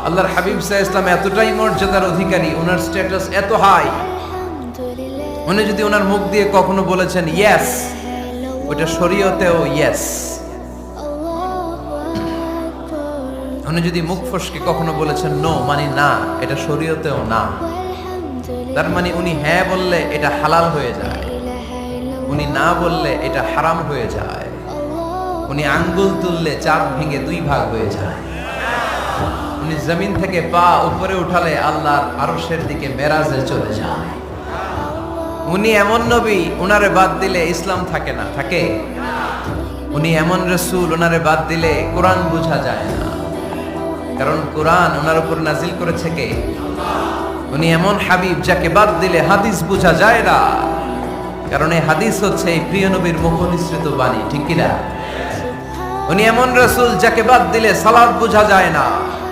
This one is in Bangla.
আল্লাহর হাবিব সাল্লাল্লাহু আলাইহি ওয়াসাল্লাম এতটাই মর্যাদার অধিকারী, ওনার স্ট্যাটাস এত হাই, উনি যদি ওনার মুখ দিয়ে কখনো বলেছেন ইয়েস, ওটা শরীয়তেও ইয়েস। উনি যদি মুখ ফসকে কখনো বলেছেন নো, মানে না, এটা শরীয়তেও না। তার মানে উনি হ্যাঁ বললে এটা হালাল হয়ে যায়, উনি না বললে এটা হারাম হয়ে যায়। উনি আঙ্গুল তুললে চাঁদ ভেঙে 2 ভাগ হয়ে যায়। উনি জমিন থেকে পা উপরে উঠালে আল্লাহর আরশের দিকে মেরাজে চলে যায়। উনি এমন নবী, উনারে বাদ দিলে ইসলাম থাকে না, থাকে? উনি এমন রাসূল, উনারে বাদ দিলে কোরআন বোঝা যায় না, কারণ কোরআন ওনার উপর নাজিল করেছে কে? উনি এমন হাবিব, যাকে বাদ দিলে হাদিস বোঝা যায় না, কারণ এই হাদিস হচ্ছে এই প্রিয় নবীর মুখ নিঃসৃত বাণী, ঠিক কিনা? উনি এমন রাসূল, যাকে বাদ দিলে সালাত বোঝা যায় না,